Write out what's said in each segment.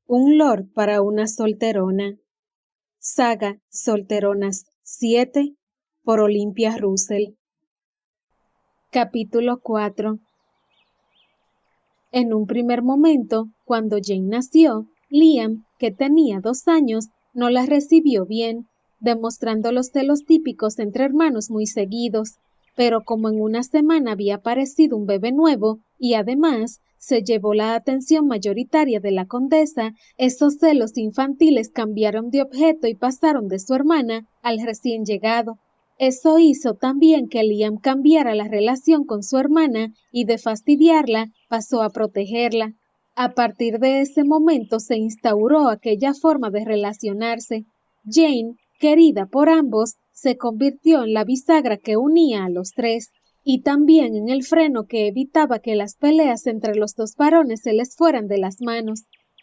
Un lord para una solterona. Saga Solteronas 7 por Olympia Russell. Capítulo 4. En un primer momento, cuando Jane nació, Liam, que tenía 2 años, no la recibió bien, demostrando los celos típicos entre hermanos muy seguidos, pero como en una semana había aparecido un bebé nuevo y además se llevó la atención mayoritaria de la condesa, esos celos infantiles cambiaron de objeto y pasaron de su hermana al recién llegado. Eso hizo también que Liam cambiara la relación con su hermana y de fastidiarla pasó a protegerla. A partir de ese momento se instauró aquella forma de relacionarse. Jane, querida por ambos, se convirtió en la bisagra que unía a los tres, y también en el freno que evitaba que las peleas entre los dos varones se les fueran de las manos.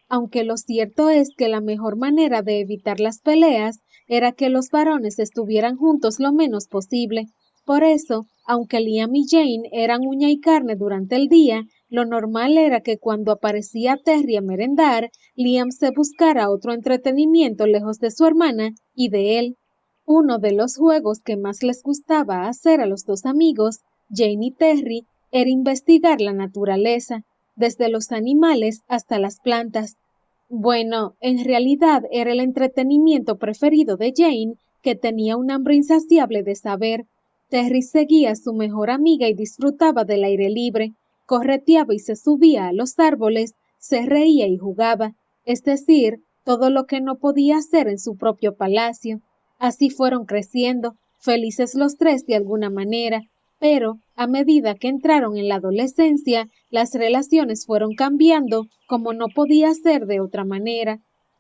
Aunque lo cierto es que la mejor manera de evitar las peleas era que los varones estuvieran juntos lo menos posible. Por eso, aunque Liam y Jane eran uña y carne durante el día, lo normal era que cuando aparecía Terry a merendar, Liam se buscara otro entretenimiento lejos de su hermana y de él. Uno de los juegos que más les gustaba hacer a los dos amigos, Jane y Terry, era investigar la naturaleza, desde los animales hasta las plantas. Bueno, en realidad era el entretenimiento preferido de Jane, que tenía un hambre insaciable de saber. Terry seguía a su mejor amiga y disfrutaba del aire libre, correteaba y se subía a los árboles, se reía y jugaba, es decir, todo lo que no podía hacer en su propio palacio. Así fueron creciendo, felices los tres de alguna manera, pero a medida que entraron en la adolescencia, las relaciones fueron cambiando como no podía ser de otra manera.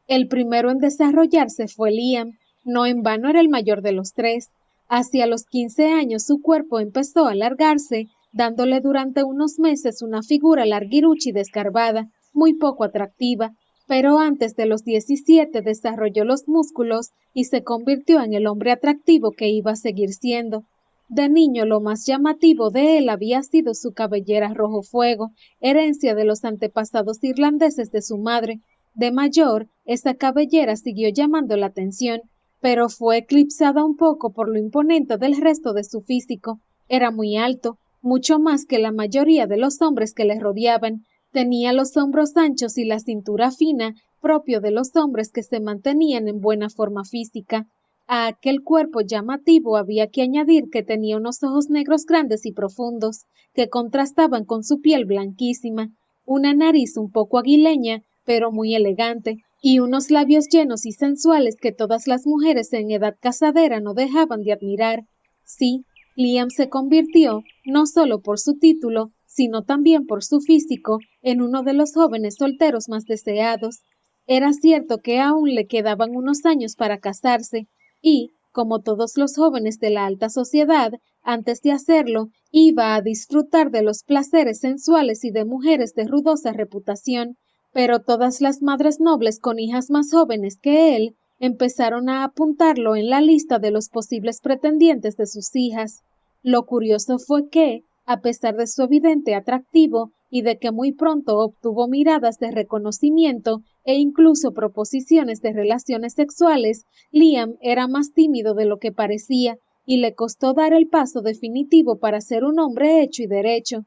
El primero en desarrollarse fue Liam, no en vano era el mayor de los tres. Hacia los 15 años su cuerpo empezó a alargarse, dándole durante unos meses una figura larguirucha y desgarbada, muy poco atractiva, pero antes de los 17 desarrolló los músculos y se convirtió en el hombre atractivo que iba a seguir siendo. De niño lo más llamativo de él había sido su cabellera rojo fuego, herencia de los antepasados irlandeses de su madre. De mayor, esa cabellera siguió llamando la atención, pero fue eclipsada un poco por lo imponente del resto de su físico. Era muy alto, mucho más que la mayoría de los hombres que le rodeaban. Tenía los hombros anchos y la cintura fina, propio de los hombres que se mantenían en buena forma física. A aquel cuerpo llamativo había que añadir que tenía unos ojos negros grandes y profundos, que contrastaban con su piel blanquísima, una nariz un poco aguileña, pero muy elegante, y unos labios llenos y sensuales que todas las mujeres en edad casadera no dejaban de admirar. Sí, Liam se convirtió, no solo por su título, sino también por su físico, en uno de los jóvenes solteros más deseados. Era cierto que aún le quedaban unos años para casarse, y, como todos los jóvenes de la alta sociedad, antes de hacerlo, iba a disfrutar de los placeres sensuales y de mujeres de rudosa reputación, pero todas las madres nobles con hijas más jóvenes que él empezaron a apuntarlo en la lista de los posibles pretendientes de sus hijas. Lo curioso fue que, a pesar de su evidente atractivo y de que muy pronto obtuvo miradas de reconocimiento e incluso proposiciones de relaciones sexuales, Liam era más tímido de lo que parecía y le costó dar el paso definitivo para ser un hombre hecho y derecho.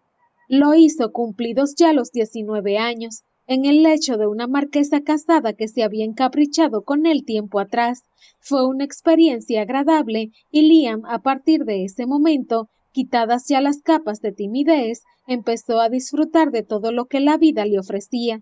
Lo hizo cumplidos ya los 19 años, en el lecho de una marquesa casada que se había encaprichado con él tiempo atrás. Fue una experiencia agradable y Liam, a partir de ese momento, quitadas ya las capas de timidez, empezó a disfrutar de todo lo que la vida le ofrecía.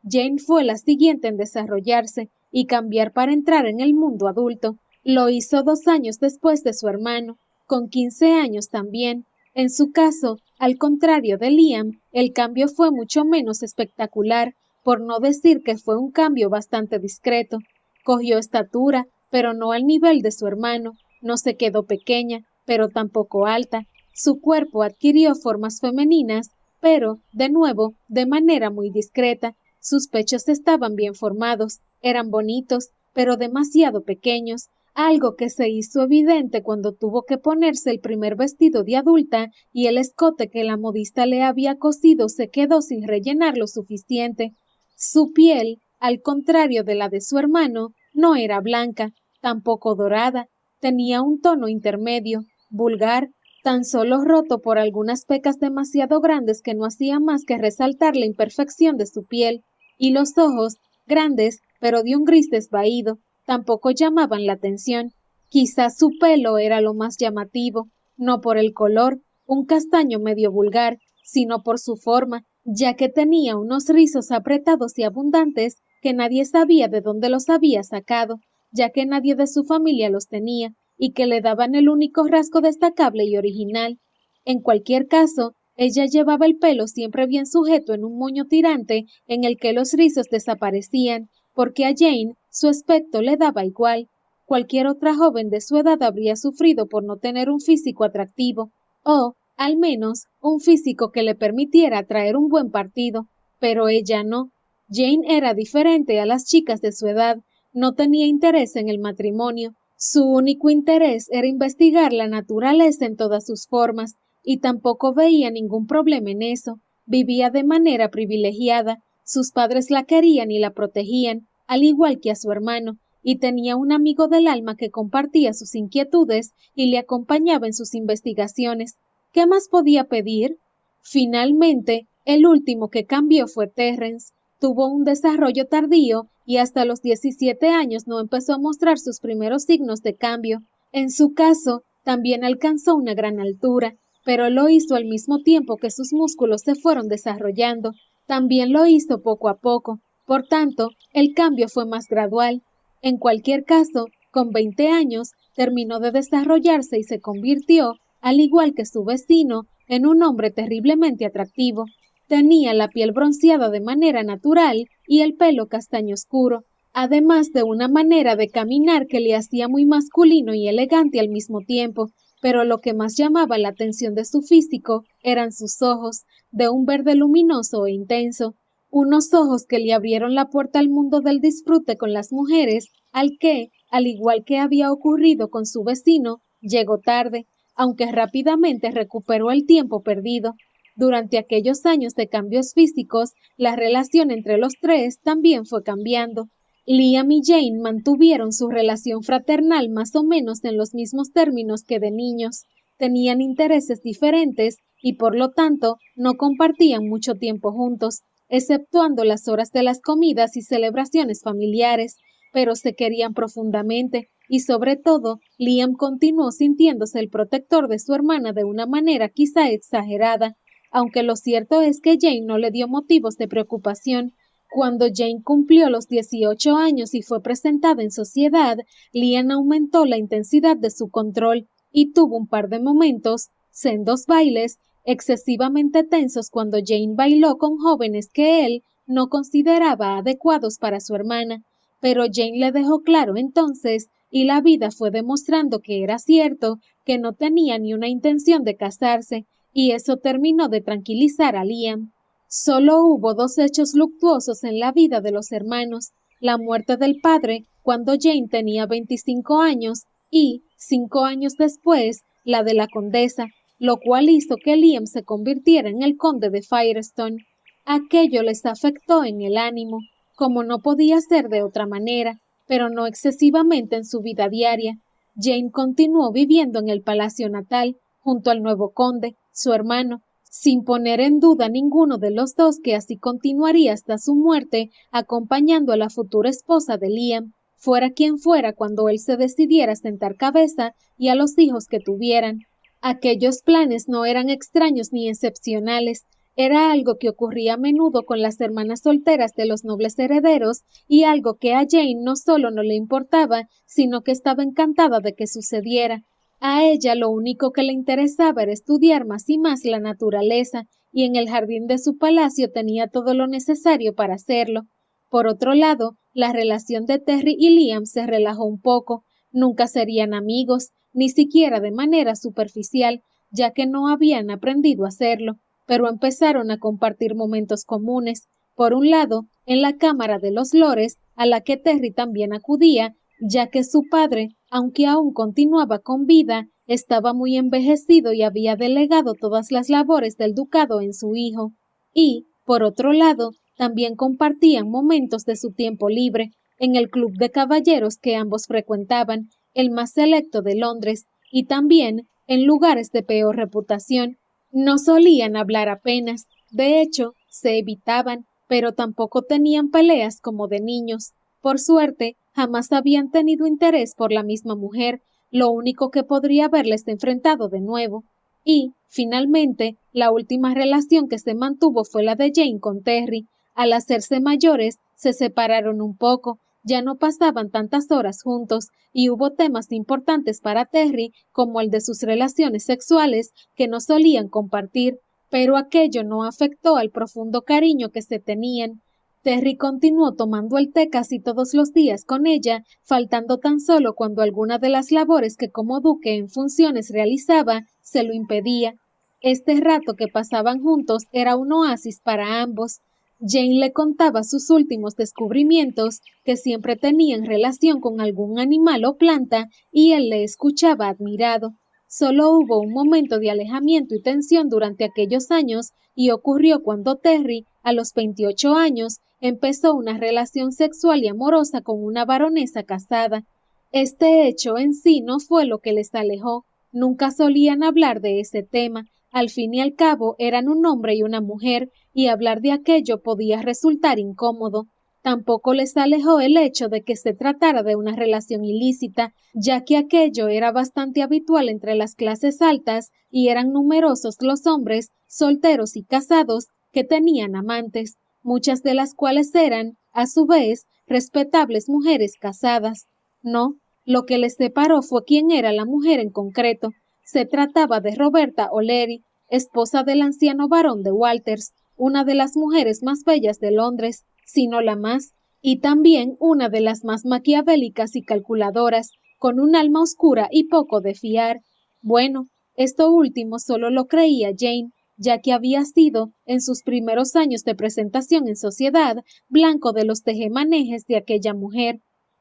Jane fue la siguiente en desarrollarse y cambiar para entrar en el mundo adulto. Lo hizo 2 años después de su hermano, con 15 años también. En su caso, al contrario de Liam, el cambio fue mucho menos espectacular, por no decir que fue un cambio bastante discreto. Cogió estatura, pero no al nivel de su hermano. No se quedó pequeña, pero tampoco alta. Su cuerpo adquirió formas femeninas, pero, de nuevo, de manera muy discreta. Sus pechos estaban bien formados, eran bonitos, pero demasiado pequeños, algo que se hizo evidente cuando tuvo que ponerse el primer vestido de adulta y el escote que la modista le había cosido se quedó sin rellenar lo suficiente. Su piel, al contrario de la de su hermano, no era blanca, tampoco dorada, tenía un tono intermedio, vulgar, tan solo roto por algunas pecas demasiado grandes que no hacían más que resaltar la imperfección de su piel, y los ojos, grandes, pero de un gris desvaído, tampoco llamaban la atención. Quizás su pelo era lo más llamativo, no por el color, un castaño medio vulgar, sino por su forma, ya que tenía unos rizos apretados y abundantes que nadie sabía de dónde los había sacado, ya que nadie de su familia los tenía, y que le daban el único rasgo destacable y original. En cualquier caso, ella llevaba el pelo siempre bien sujeto en un moño tirante en el que los rizos desaparecían, porque a Jane su aspecto le daba igual. Cualquier otra joven de su edad habría sufrido por no tener un físico atractivo, o, al menos, un físico que le permitiera traer un buen partido, pero ella no. Jane era diferente a las chicas de su edad, no tenía interés en el matrimonio, su único interés era investigar la naturaleza en todas sus formas, y tampoco veía ningún problema en eso. Vivía de manera privilegiada, sus padres la querían y la protegían, al igual que a su hermano, y tenía un amigo del alma que compartía sus inquietudes y le acompañaba en sus investigaciones. ¿Qué más podía pedir? Finalmente, el último que cambió fue Terrence. Tuvo un desarrollo tardío y hasta los 17 años no empezó a mostrar sus primeros signos de cambio. En su caso, también alcanzó una gran altura, pero lo hizo al mismo tiempo que sus músculos se fueron desarrollando. También lo hizo poco a poco, por tanto, el cambio fue más gradual. En cualquier caso, con 20 años, terminó de desarrollarse y se convirtió, al igual que su vecino, en un hombre terriblemente atractivo. Tenía la piel bronceada de manera natural y el pelo castaño oscuro, además de una manera de caminar que le hacía muy masculino y elegante al mismo tiempo, pero lo que más llamaba la atención de su físico eran sus ojos, de un verde luminoso e intenso, unos ojos que le abrieron la puerta al mundo del disfrute con las mujeres, al que, al igual que había ocurrido con su vecino, llegó tarde, aunque rápidamente recuperó el tiempo perdido. Durante aquellos años de cambios físicos, la relación entre los tres también fue cambiando. Liam y Jane mantuvieron su relación fraternal más o menos en los mismos términos que de niños. Tenían intereses diferentes y por lo tanto no compartían mucho tiempo juntos, exceptuando las horas de las comidas y celebraciones familiares, pero se querían profundamente y sobre todo Liam continuó sintiéndose el protector de su hermana de una manera quizá exagerada, aunque lo cierto es que Jane no le dio motivos de preocupación. Cuando Jane cumplió los 18 años y fue presentada en sociedad, Liam aumentó la intensidad de su control y tuvo un par de momentos, sendos bailes, excesivamente tensos cuando Jane bailó con jóvenes que él no consideraba adecuados para su hermana, pero Jane le dejó claro entonces, y la vida fue demostrando que era cierto, que no tenía ni una intención de casarse, y eso terminó de tranquilizar a Liam. Solo hubo dos hechos luctuosos en la vida de los hermanos, la muerte del padre cuando Jane tenía 25 años y, 5 años después, la de la condesa, lo cual hizo que Liam se convirtiera en el conde de Firestone. Aquello les afectó en el ánimo, como no podía ser de otra manera, pero no excesivamente en su vida diaria. Jane continuó viviendo en el palacio natal, junto al nuevo conde, su hermano, sin poner en duda ninguno de los dos que así continuaría hasta su muerte, acompañando a la futura esposa de Liam, fuera quien fuera cuando él se decidiera a sentar cabeza, y a los hijos que tuvieran. Aquellos planes no eran extraños ni excepcionales, era algo que ocurría a menudo con las hermanas solteras de los nobles herederos y algo que a Jane no solo no le importaba, sino que estaba encantada de que sucediera. A ella lo único que le interesaba era estudiar más y más la naturaleza, y en el jardín de su palacio tenía todo lo necesario para hacerlo. Por otro lado, la relación de Terry y Liam se relajó un poco. Nunca serían amigos, ni siquiera de manera superficial, ya que no habían aprendido a hacerlo, pero empezaron a compartir momentos comunes. Por un lado, en la Cámara de los Lores, a la que Terry también acudía, ya que su padre, aunque aún continuaba con vida, estaba muy envejecido y había delegado todas las labores del ducado en su hijo. Y, por otro lado, también compartían momentos de su tiempo libre en el club de caballeros que ambos frecuentaban, el más selecto de Londres, y también en lugares de peor reputación. No solían hablar apenas, de hecho, se evitaban, pero tampoco tenían peleas como de niños. Por suerte, jamás habían tenido interés por la misma mujer, lo único que podría haberles enfrentado de nuevo. Y, finalmente, la última relación que se mantuvo fue la de Jane con Terry. Al hacerse mayores, se separaron un poco, ya no pasaban tantas horas juntos, y hubo temas importantes para Terry, como el de sus relaciones sexuales, que no solían compartir, pero aquello no afectó al profundo cariño que se tenían. Terry continuó tomando el té casi todos los días con ella, faltando tan solo cuando alguna de las labores que como duque en funciones realizaba se lo impedía. Este rato que pasaban juntos era un oasis para ambos. Jane le contaba sus últimos descubrimientos, que siempre tenían relación con algún animal o planta, y él le escuchaba admirado. Solo hubo un momento de alejamiento y tensión durante aquellos años, y ocurrió cuando Terry, a los 28 años, empezó una relación sexual y amorosa con una baronesa casada. Este hecho en sí no fue lo que les alejó. Nunca solían hablar de ese tema. Al fin y al cabo eran un hombre y una mujer, y hablar de aquello podía resultar incómodo. Tampoco les alejó el hecho de que se tratara de una relación ilícita, ya que aquello era bastante habitual entre las clases altas y eran numerosos los hombres, solteros y casados, que tenían amantes, muchas de las cuales eran, a su vez, respetables mujeres casadas. No, lo que les separó fue quién era la mujer en concreto. Se trataba de Roberta O'Leary, esposa del anciano barón de Walters, una de las mujeres más bellas de Londres, si no la más, y también una de las más maquiavélicas y calculadoras, con un alma oscura y poco de fiar. Bueno, esto último solo lo creía Jane, ya que había sido, en sus primeros años de presentación en sociedad, blanco de los tejemanejes de aquella mujer.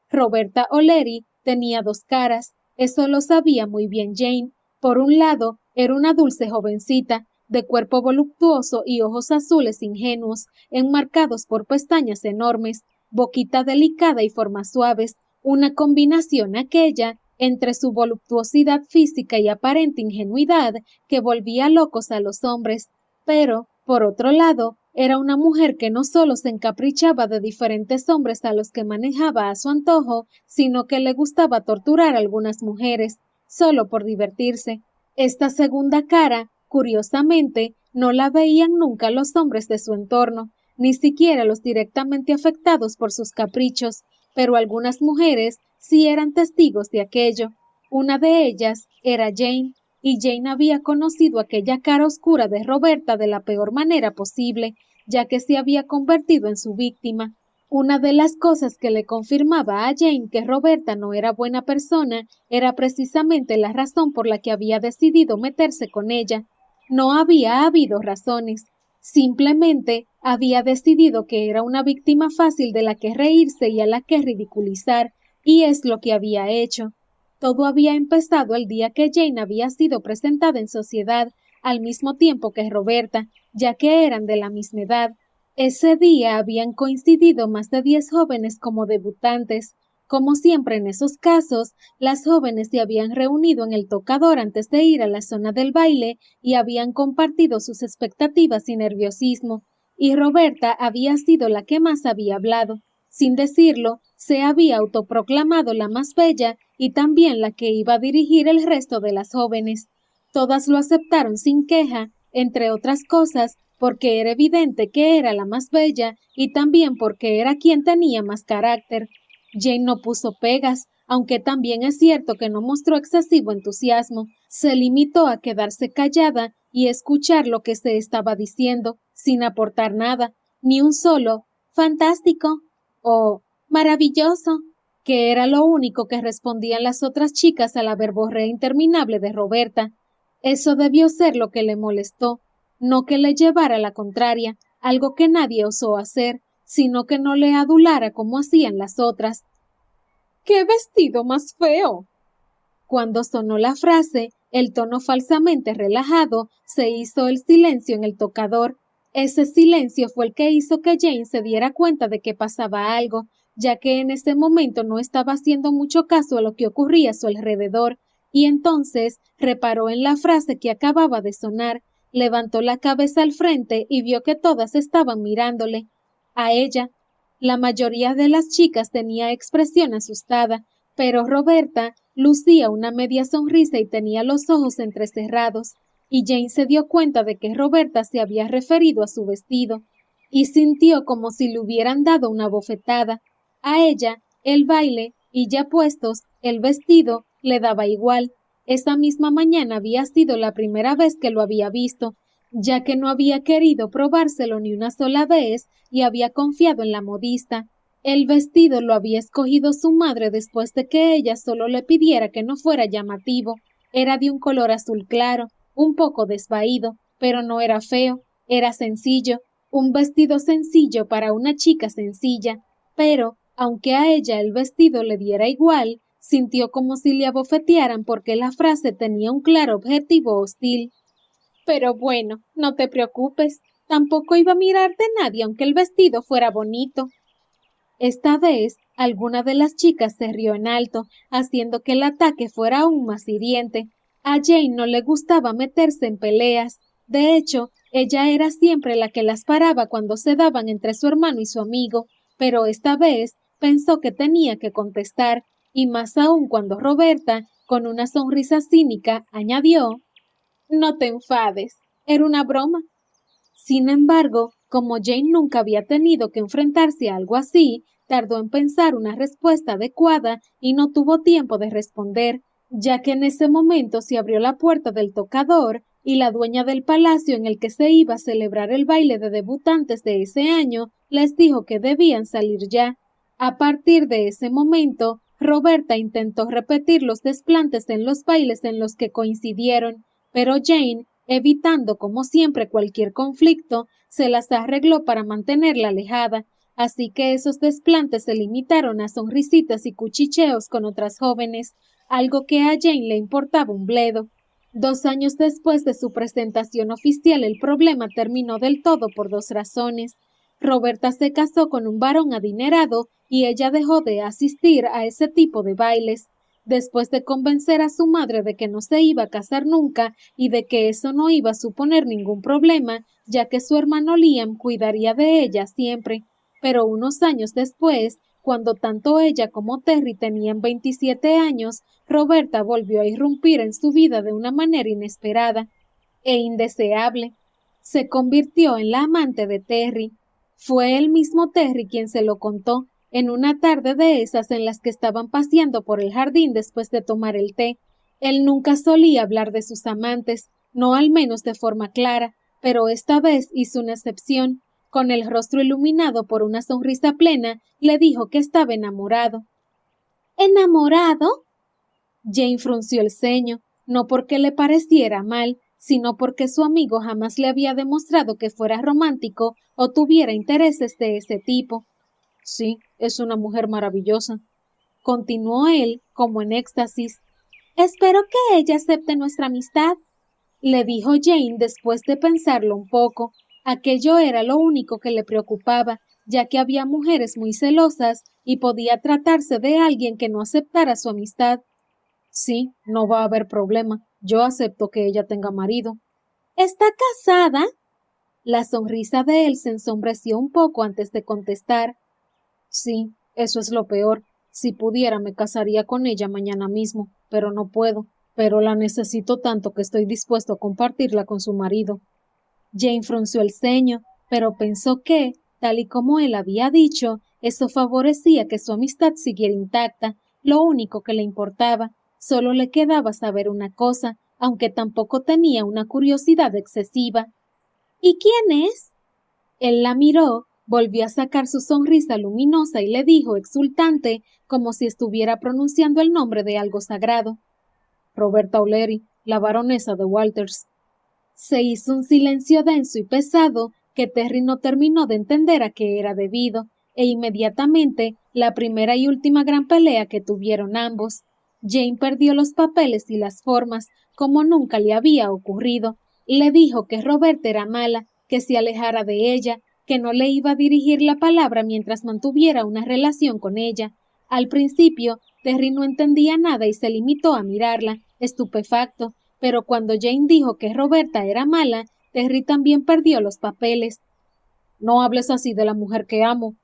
Roberta O'Leary tenía dos caras, eso lo sabía muy bien Jane. Por un lado, era una dulce jovencita, de cuerpo voluptuoso y ojos azules ingenuos, enmarcados por pestañas enormes, boquita delicada y formas suaves, una combinación aquella entre su voluptuosidad física y aparente ingenuidad que volvía locos a los hombres. Pero, por otro lado, era una mujer que no solo se encaprichaba de diferentes hombres a los que manejaba a su antojo, sino que le gustaba torturar a algunas mujeres, solo por divertirse. Esta segunda cara, curiosamente, no la veían nunca los hombres de su entorno, ni siquiera los directamente afectados por sus caprichos, pero algunas mujeres sí eran testigos de aquello. Una de ellas era Jane, y Jane había conocido aquella cara oscura de Roberta de la peor manera posible, ya que se había convertido en su víctima. Una de las cosas que le confirmaba a Jane que Roberta no era buena persona era precisamente la razón por la que había decidido meterse con ella. No había habido razones. Simplemente había decidido que era una víctima fácil de la que reírse y a la que ridiculizar, y es lo que había hecho. Todo había empezado el día que Jane había sido presentada en sociedad, al mismo tiempo que Roberta, ya que eran de la misma edad. Ese día habían coincidido más de 10 jóvenes como debutantes. Como siempre en esos casos, las jóvenes se habían reunido en el tocador antes de ir a la zona del baile y habían compartido sus expectativas y nerviosismo, y Roberta había sido la que más había hablado. Sin decirlo, se había autoproclamado la más bella y también la que iba a dirigir el resto de las jóvenes. Todas lo aceptaron sin queja, entre otras cosas, porque era evidente que era la más bella y también porque era quien tenía más carácter. Jane no puso pegas, aunque también es cierto que no mostró excesivo entusiasmo. Se limitó a quedarse callada y escuchar lo que se estaba diciendo, sin aportar nada, ni un solo «fantástico» o «maravilloso», que era lo único que respondían las otras chicas a la verborrea interminable de Roberta. Eso debió ser lo que le molestó, no que le llevara la contraria, algo que nadie osó hacer, sino que no le adulara como hacían las otras. ¡Qué vestido más feo! Cuando sonó la frase, el tono falsamente relajado, se hizo el silencio en el tocador. Ese silencio fue el que hizo que Jane se diera cuenta de que pasaba algo, ya que en ese momento no estaba haciendo mucho caso a lo que ocurría a su alrededor, y entonces reparó en la frase que acababa de sonar, levantó la cabeza al frente y vio que todas estaban mirándole. A ella. La mayoría de las chicas tenía expresión asustada, pero Roberta lucía una media sonrisa y tenía los ojos entrecerrados, y Jane se dio cuenta de que Roberta se había referido a su vestido, y sintió como si le hubieran dado una bofetada. A ella, el baile, y ya puestos, el vestido, le daba igual. Esa misma mañana había sido la primera vez que lo había visto, ya que no había querido probárselo ni una sola vez y había confiado en la modista. El vestido lo había escogido su madre después de que ella solo le pidiera que no fuera llamativo. Era de un color azul claro, un poco desvaído, pero no era feo, era sencillo, un vestido sencillo para una chica sencilla, pero, aunque a ella el vestido le diera igual, sintió como si le abofetearan porque la frase tenía un claro objetivo hostil. Pero bueno, no te preocupes, tampoco iba a mirarte nadie aunque el vestido fuera bonito. Esta vez, alguna de las chicas se rió en alto, haciendo que el ataque fuera aún más hiriente. A Jane no le gustaba meterse en peleas. De hecho, ella era siempre la que las paraba cuando se daban entre su hermano y su amigo, pero esta vez pensó que tenía que contestar, y más aún cuando Roberta, con una sonrisa cínica, añadió: No te enfades, era una broma. Sin embargo, como Jane nunca había tenido que enfrentarse a algo así, tardó en pensar una respuesta adecuada y no tuvo tiempo de responder, ya que en ese momento se abrió la puerta del tocador y la dueña del palacio en el que se iba a celebrar el baile de debutantes de ese año les dijo que debían salir ya. A partir de ese momento, Roberta intentó repetir los desplantes en los bailes en los que coincidieron, pero Jane, evitando como siempre cualquier conflicto, se las arregló para mantenerla alejada, así que esos desplantes se limitaron a sonrisitas y cuchicheos con otras jóvenes, algo que a Jane le importaba un bledo. 2 años después de su presentación oficial, el problema terminó del todo por 2 razones. Roberta se casó con un varón adinerado y ella dejó de asistir a ese tipo de bailes. Después de convencer a su madre de que no se iba a casar nunca y de que eso no iba a suponer ningún problema, ya que su hermano Liam cuidaría de ella siempre. Pero unos años después, cuando tanto ella como Terry tenían 27 años, Roberta volvió a irrumpir en su vida de una manera inesperada e indeseable. Se convirtió en la amante de Terry. Fue el mismo Terry quien se lo contó, en una tarde de esas en las que estaban paseando por el jardín después de tomar el té. Él nunca solía hablar de sus amantes, no al menos de forma clara, pero esta vez hizo una excepción. Con el rostro iluminado por una sonrisa plena, le dijo que estaba enamorado. ¿Enamorado? Jane frunció el ceño, no porque le pareciera mal, sino porque su amigo jamás le había demostrado que fuera romántico o tuviera intereses de ese tipo. Sí, es una mujer maravillosa, continuó él, como en éxtasis. Espero que ella acepte nuestra amistad, le dijo Jane después de pensarlo un poco. Aquello era lo único que le preocupaba, ya que había mujeres muy celosas y podía tratarse de alguien que no aceptara su amistad. Sí, no va a haber problema. Yo acepto que ella tenga marido. ¿Está casada? La sonrisa de él se ensombreció un poco antes de contestar. Sí, eso es lo peor. Si pudiera me casaría con ella mañana mismo, pero no puedo. Pero la necesito tanto que estoy dispuesto a compartirla con su marido. Jane frunció el ceño, pero pensó que, tal y como él había dicho, eso favorecía que su amistad siguiera intacta. Lo único que le importaba, solo le quedaba saber una cosa, aunque tampoco tenía una curiosidad excesiva. ¿Y quién es? Él la miró, volvió a sacar su sonrisa luminosa y le dijo exultante, como si estuviera pronunciando el nombre de algo sagrado. Roberta O'Leary, la baronesa de Walters. Se hizo un silencio denso y pesado que Terry no terminó de entender a qué era debido, e inmediatamente la primera y última gran pelea que tuvieron ambos. Jane perdió los papeles y las formas, como nunca le había ocurrido. Le dijo que Roberta era mala, que se alejara de ella, que no le iba a dirigir la palabra mientras mantuviera una relación con ella. Al principio, Terry no entendía nada y se limitó a mirarla, estupefacto, pero cuando Jane dijo que Roberta era mala, Terry también perdió los papeles. «No hables así de la mujer que amo»,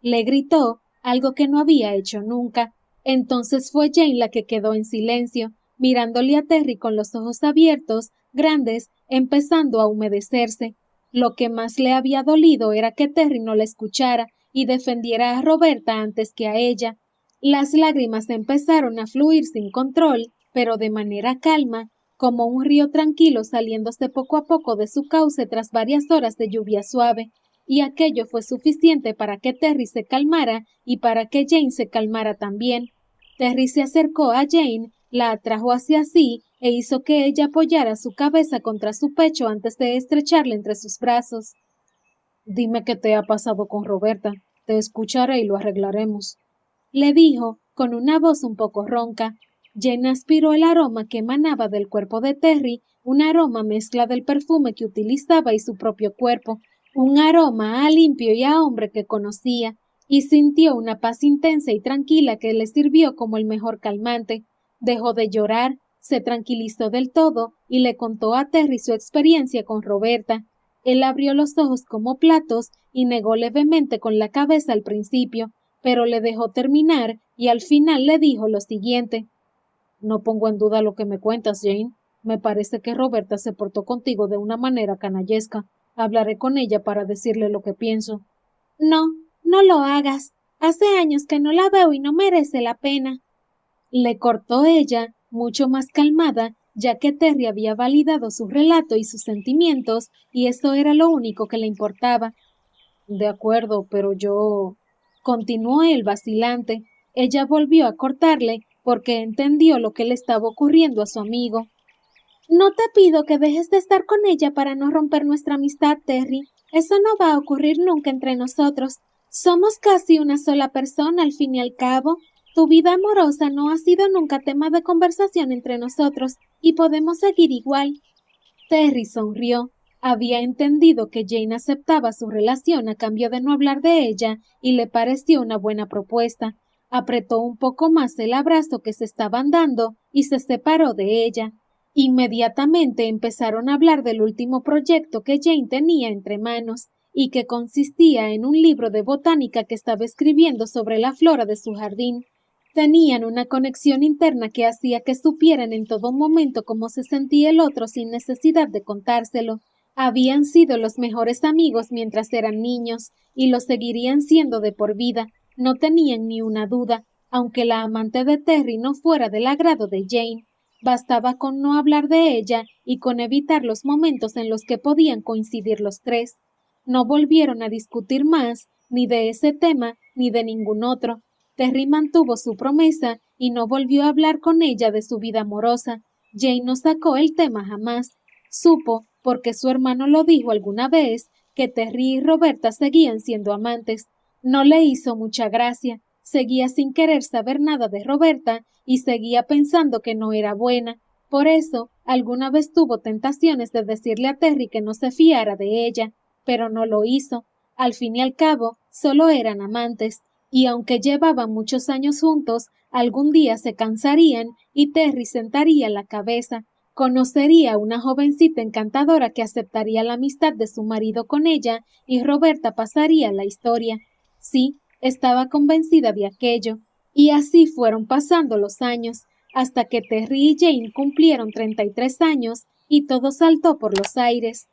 le gritó, algo que no había hecho nunca. Entonces fue Jane la que quedó en silencio, mirándole a Terry con los ojos abiertos, grandes, empezando a humedecerse. Lo que más le había dolido era que Terry no la escuchara y defendiera a Roberta antes que a ella. Las lágrimas empezaron a fluir sin control, pero de manera calma, como un río tranquilo saliéndose poco a poco de su cauce tras varias horas de lluvia suave. Y aquello fue suficiente para que Terry se calmara y para que Jane se calmara también. Terry se acercó a Jane, la atrajo hacia sí e hizo que ella apoyara su cabeza contra su pecho antes de estrecharla entre sus brazos. «Dime qué te ha pasado con Roberta. Te escucharé y lo arreglaremos», le dijo, con una voz un poco ronca. Jane aspiró el aroma que emanaba del cuerpo de Terry, un aroma mezcla del perfume que utilizaba y su propio cuerpo, un aroma a limpio y a hombre que conocía, y sintió una paz intensa y tranquila que le sirvió como el mejor calmante. Dejó de llorar, se tranquilizó del todo y le contó a Terry su experiencia con Roberta. Él abrió los ojos como platos y negó levemente con la cabeza al principio, pero le dejó terminar y al final le dijo lo siguiente. «No pongo en duda lo que me cuentas, Jane. Me parece que Roberta se portó contigo de una manera canallesca. Hablaré con ella para decirle lo que pienso». «No, no lo hagas. Hace años que no la veo y no merece la pena», le cortó ella, mucho más calmada, ya que Terry había validado su relato y sus sentimientos, y eso era lo único que le importaba. «De acuerdo, pero yo...» continuó él vacilante. Ella volvió a cortarle, porque entendió lo que le estaba ocurriendo a su amigo. «No te pido que dejes de estar con ella para no romper nuestra amistad, Terry. Eso no va a ocurrir nunca entre nosotros. Somos casi una sola persona al fin y al cabo. Tu vida amorosa no ha sido nunca tema de conversación entre nosotros y podemos seguir igual». Terry sonrió. Había entendido que Jane aceptaba su relación a cambio de no hablar de ella y le pareció una buena propuesta. Apretó un poco más el abrazo que se estaban dando y se separó de ella. Inmediatamente empezaron a hablar del último proyecto que Jane tenía entre manos y que consistía en un libro de botánica que estaba escribiendo sobre la flora de su jardín. Tenían una conexión interna que hacía que supieran en todo momento cómo se sentía el otro sin necesidad de contárselo. Habían sido los mejores amigos mientras eran niños y lo seguirían siendo de por vida. No tenían ni una duda, aunque la amante de Terry no fuera del agrado de Jane. Bastaba con no hablar de ella y con evitar los momentos en los que podían coincidir los tres. No volvieron a discutir más, ni de ese tema, ni de ningún otro. Terry mantuvo su promesa y no volvió a hablar con ella de su vida amorosa. Jane no sacó el tema jamás. Supo, porque su hermano lo dijo alguna vez, que Terry y Roberta seguían siendo amantes. No le hizo mucha gracia. Seguía sin querer saber nada de Roberta y seguía pensando que no era buena. Por eso, alguna vez tuvo tentaciones de decirle a Terry que no se fiara de ella, pero no lo hizo. Al fin y al cabo, solo eran amantes, y aunque llevaban muchos años juntos, algún día se cansarían y Terry sentaría la cabeza. Conocería a una jovencita encantadora que aceptaría la amistad de su marido con ella y Roberta pasaría la historia. Sí, estaba convencida de aquello. Y así fueron pasando los años, hasta que Terry y Jane cumplieron 33 años y todo saltó por los aires.